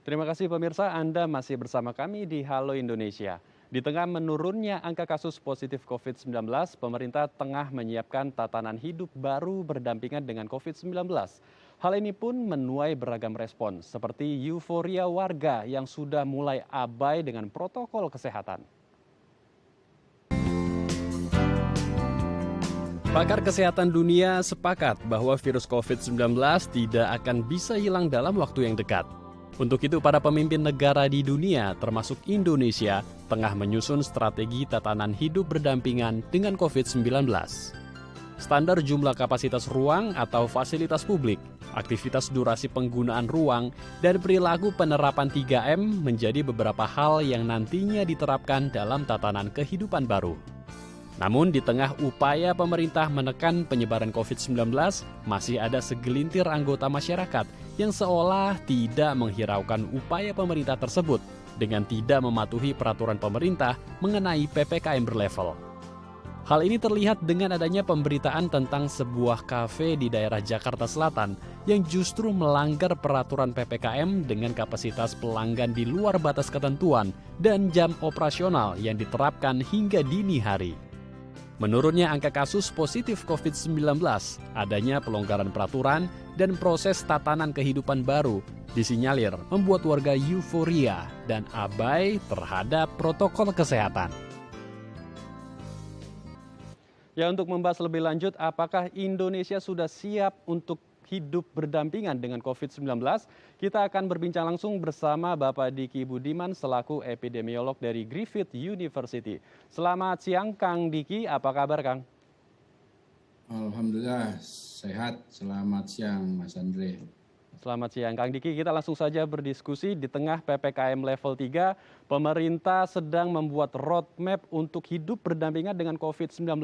Terima kasih pemirsa, Anda masih bersama kami di Halo Indonesia. Di tengah menurunnya angka kasus positif COVID-19, pemerintah tengah menyiapkan tatanan hidup baru berdampingan dengan COVID-19. Hal ini pun menuai beragam respon, seperti euforia warga yang sudah mulai abai dengan protokol kesehatan. Pakar kesehatan dunia sepakat bahwa virus COVID-19 tidak akan bisa hilang dalam waktu yang dekat. Untuk itu, para pemimpin negara di dunia, termasuk Indonesia, tengah menyusun strategi tatanan hidup berdampingan dengan COVID-19. Standar jumlah kapasitas ruang atau fasilitas publik, aktivitas durasi penggunaan ruang, dan perilaku penerapan 3M menjadi beberapa hal yang nantinya diterapkan dalam tatanan kehidupan baru. Namun di tengah upaya pemerintah menekan penyebaran COVID-19, masih ada segelintir anggota masyarakat yang seolah tidak menghiraukan upaya pemerintah tersebut dengan tidak mematuhi peraturan pemerintah mengenai PPKM berlevel. Hal ini terlihat dengan adanya pemberitaan tentang sebuah kafe di daerah Jakarta Selatan yang justru melanggar peraturan PPKM dengan kapasitas pelanggan di luar batas ketentuan dan jam operasional yang diterapkan hingga dini hari. Menurunnya angka kasus positif COVID-19, adanya pelonggaran peraturan, dan proses tatanan kehidupan baru disinyalir membuat warga euforia dan abai terhadap protokol kesehatan. Ya, untuk membahas lebih lanjut, apakah Indonesia sudah siap untuk hidup berdampingan dengan COVID-19? Kita akan berbincang langsung bersama Bapak Diki Budiman selaku epidemiolog dari Griffith University. Selamat siang Kang Diki, apa kabar Kang? Alhamdulillah sehat. Selamat siang Mas Andre. Selamat siang Kang Diki, kita langsung saja berdiskusi. Di tengah PPKM level 3, pemerintah sedang membuat roadmap untuk hidup berdampingan dengan COVID-19.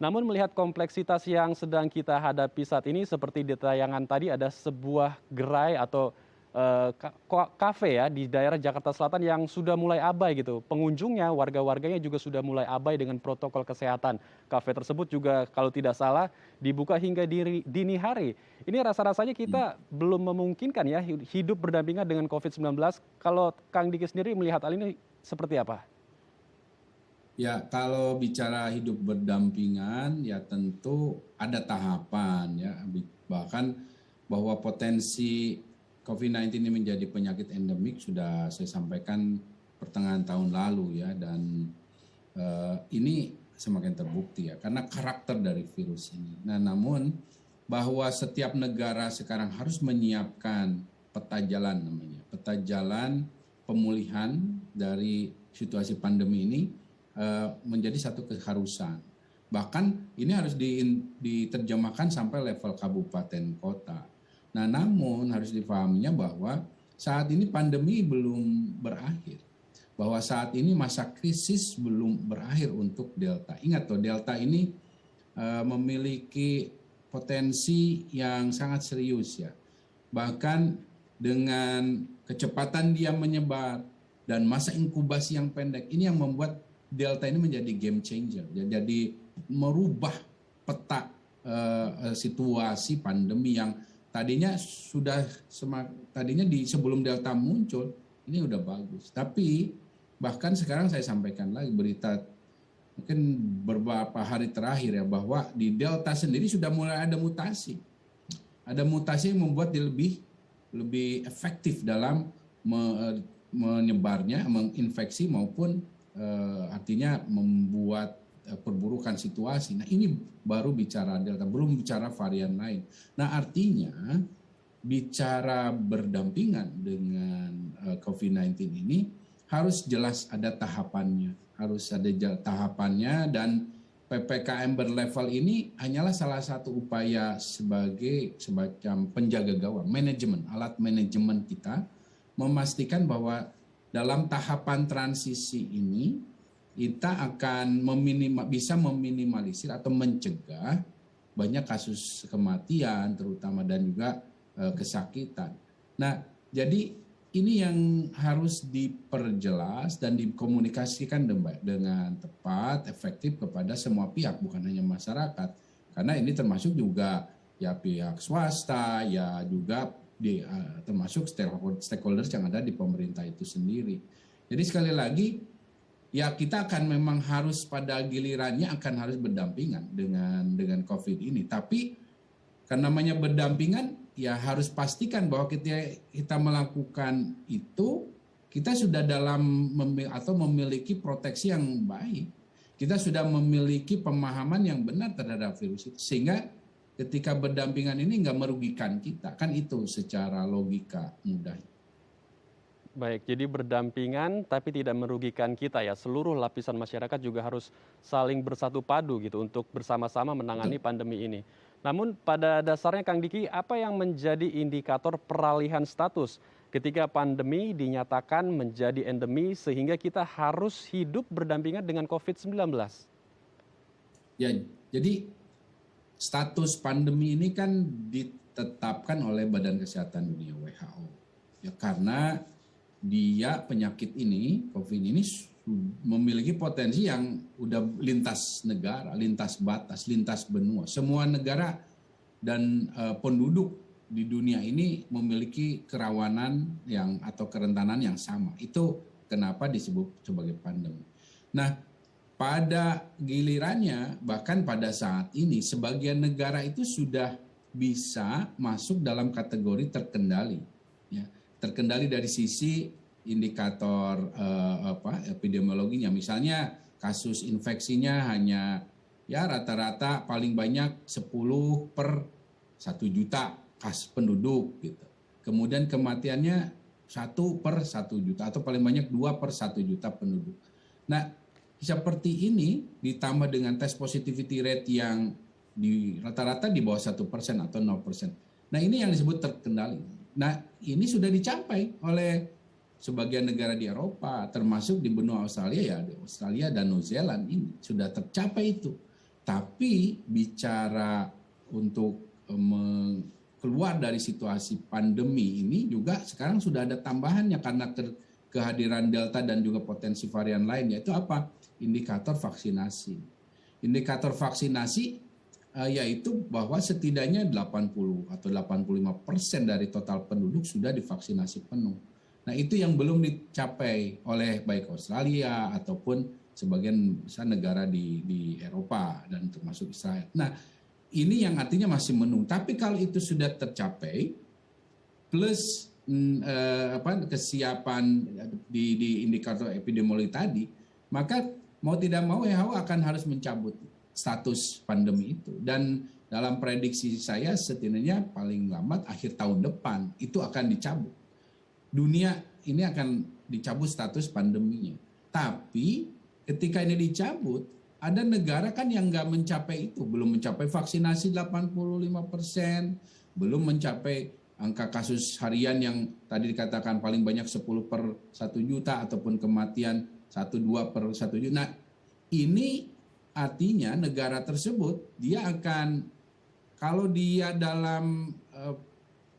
Namun melihat kompleksitas yang sedang kita hadapi saat ini, seperti di tayangan tadi ada sebuah gerai atau kafe ya di daerah Jakarta Selatan yang sudah mulai abai gitu. Pengunjungnya, warga-warganya juga sudah mulai abai dengan protokol kesehatan. Kafe tersebut juga kalau tidak salah dibuka hingga dini hari. Ini rasa-rasanya kita belum memungkinkan ya hidup berdampingan dengan COVID-19. Kalau Kang Diki sendiri melihat hal ini seperti apa? Ya, kalau bicara hidup berdampingan ya tentu ada tahapan ya. Bahkan bahwa potensi COVID-19 ini menjadi penyakit endemik sudah saya sampaikan pertengahan tahun lalu ya, dan ini semakin terbukti ya karena karakter dari virus ini. Nah, namun bahwa setiap negara sekarang harus menyiapkan peta jalan namanya, peta jalan pemulihan dari situasi pandemi ini menjadi satu keharusan. Bahkan ini harus diterjemahkan sampai level kabupaten kota. Nah, namun harus difahaminya bahwa saat ini pandemi belum berakhir. Bahwa saat ini masa krisis belum berakhir untuk Delta. Ingat loh, Delta ini memiliki potensi yang sangat serius ya. Bahkan dengan kecepatan dia menyebar dan masa inkubasi yang pendek, ini yang membuat Delta ini menjadi game changer. Jadi merubah peta situasi pandemi yang tadinya sebelum Delta muncul ini udah bagus. Tapi bahkan sekarang saya sampaikan lagi berita mungkin beberapa hari terakhir ya, bahwa di Delta sendiri sudah mulai ada mutasi. Ada mutasi yang membuat dia lebih efektif dalam menyebarnya, menginfeksi maupun artinya membuat perburukan situasi. Nah, ini baru bicara Delta, belum bicara varian lain. Nah, artinya bicara berdampingan dengan COVID-19 ini harus jelas ada tahapannya, dan PPKM berlevel ini hanyalah salah satu upaya sebagai semacam penjaga gawang, manajemen, alat manajemen kita memastikan bahwa dalam tahapan transisi ini kita akan bisa meminimalisir atau mencegah banyak kasus kematian terutama dan juga kesakitan. Nah, jadi ini yang harus diperjelas dan dikomunikasikan dengan tepat, efektif kepada semua pihak, bukan hanya masyarakat. Karena ini termasuk juga ya pihak swasta, ya juga termasuk stakeholders yang ada di pemerintah itu sendiri. Jadi sekali lagi, ya kita akan memang harus pada gilirannya akan harus berdampingan dengan COVID ini. Tapi karena namanya berdampingan, ya harus pastikan bahwa kita melakukan itu, kita sudah memiliki proteksi yang baik. Kita sudah memiliki pemahaman yang benar terhadap virus itu. Sehingga ketika berdampingan ini nggak merugikan kita. Kan itu secara logika mudah. Baik, jadi berdampingan tapi tidak merugikan kita ya. Seluruh lapisan masyarakat juga harus saling bersatu padu gitu untuk bersama-sama menangani pandemi ini. Namun pada dasarnya Kang Diki, apa yang menjadi indikator peralihan status ketika pandemi dinyatakan menjadi endemi sehingga kita harus hidup berdampingan dengan COVID-19? Ya, jadi status pandemi ini kan ditetapkan oleh Badan Kesehatan Dunia WHO. Ya karena dia penyakit ini, COVID ini memiliki potensi yang udah lintas negara, lintas batas, lintas benua. Semua negara dan penduduk di dunia ini memiliki kerawanan atau kerentanan yang sama. Itu kenapa disebut sebagai pandemi. Nah, pada gilirannya, bahkan pada saat ini, sebagian negara itu sudah bisa masuk dalam kategori terkendali. Ya, terkendali dari sisi indikator epidemiologinya. Misalnya kasus infeksinya hanya ya rata-rata paling banyak 10 per 1 juta penduduk gitu. Kemudian kematiannya 1 per 1 juta atau paling banyak 2 per 1 juta penduduk. Nah, seperti ini ditambah dengan test positivity rate yang di rata-rata di bawah 1% atau 0%. Nah, ini yang disebut terkendali. Nah, ini sudah dicapai oleh sebagian negara di Eropa, termasuk di benua Australia, ya di Australia dan New Zealand ini sudah tercapai itu. Tapi bicara untuk keluar dari situasi pandemi ini juga sekarang sudah ada tambahannya karena kehadiran Delta dan juga potensi varian lain, yaitu apa? Indikator vaksinasi. Indikator vaksinasi yaitu bahwa setidaknya 80 atau 85% dari total penduduk sudah divaksinasi penuh. Nah, itu yang belum dicapai oleh baik Australia ataupun sebagian besar negara di Eropa dan termasuk Israel. Nah, ini yang artinya masih menunggu. Tapi kalau itu sudah tercapai, plus kesiapan di indikator epidemiologi tadi, maka mau tidak mau WHO akan harus mencabut status pandemi itu. Dan dalam prediksi saya setidaknya paling lambat akhir tahun depan itu akan dicabut. Dunia ini akan dicabut status pandeminya. Tapi ketika ini dicabut, ada negara kan yang nggak mencapai itu. Belum mencapai vaksinasi 85%, belum mencapai angka kasus harian yang tadi dikatakan paling banyak 10 per 1 juta ataupun kematian 1-2 per 1 juta. Nah, ini artinya negara tersebut dia akan, kalau dia dalam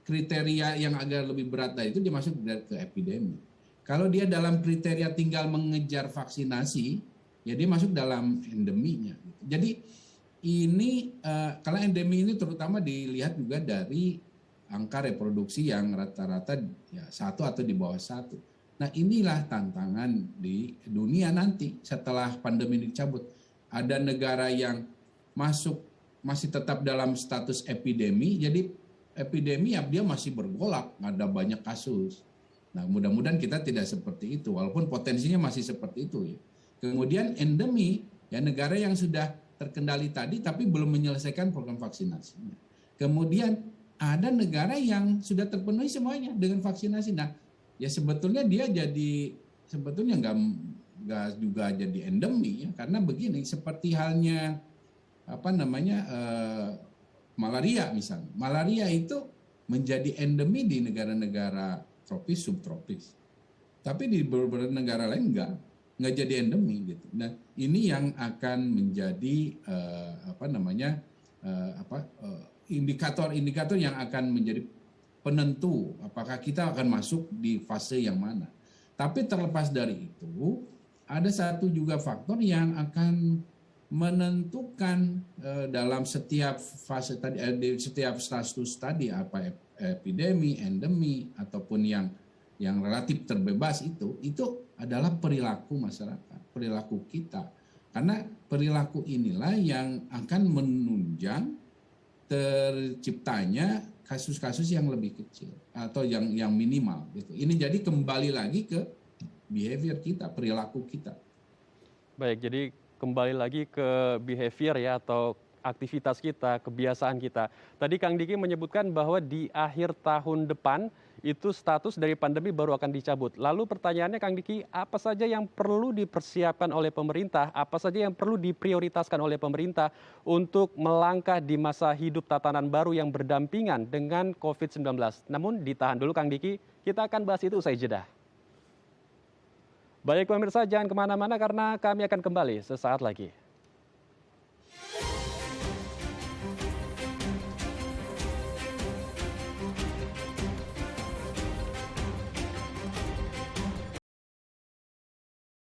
kriteria yang agak lebih berat dari itu, dia masuk ke epidemi. Kalau dia dalam kriteria tinggal mengejar vaksinasi, ya dia masuk dalam endeminya. Jadi ini kalau endemi ini terutama dilihat juga dari angka reproduksi yang rata-rata ya 1 atau di bawah 1. Nah, inilah tantangan di dunia nanti setelah pandemi dicabut. Ada negara yang masih tetap dalam status epidemi, jadi epidemi ya dia masih bergolak, ada banyak kasus. Nah, mudah-mudahan kita tidak seperti itu, walaupun potensinya masih seperti itu ya. Kemudian endemi, ya negara yang sudah terkendali tadi tapi belum menyelesaikan program vaksinasinya. Kemudian ada negara yang sudah terpenuhi semuanya dengan vaksinasi. Nah, ya sebetulnya dia sebetulnya nggak juga jadi endemi ya, karena begini, seperti halnya malaria misalnya. Malaria itu menjadi endemi di negara-negara tropis, subtropis. Tapi di beberapa negara lain nggak jadi endemi gitu. Nah, ini yang akan menjadi indikator-indikator yang akan menjadi penentu apakah kita akan masuk di fase yang mana. Tapi terlepas dari itu, ada satu juga faktor yang akan menentukan dalam setiap fase tadi, di setiap status tadi, apa epidemi, endemi, ataupun yang relatif terbebas, itu adalah perilaku masyarakat, perilaku kita. Karena perilaku inilah yang akan menunjang terciptanya kasus-kasus yang lebih kecil atau yang minimal gitu. Ini jadi kembali lagi ke behavior kita, perilaku kita. Baik, jadi kembali lagi ke behavior ya atau aktivitas kita, kebiasaan kita. Tadi Kang Diki menyebutkan bahwa di akhir tahun depan itu status dari pandemi baru akan dicabut. Lalu pertanyaannya Kang Diki, apa saja yang perlu dipersiapkan oleh pemerintah, apa saja yang perlu diprioritaskan oleh pemerintah untuk melangkah di masa hidup tatanan baru yang berdampingan dengan COVID-19? Namun ditahan dulu Kang Diki, kita akan bahas itu usai jeda. Baik pemirsa, jangan kemana-mana karena kami akan kembali sesaat lagi.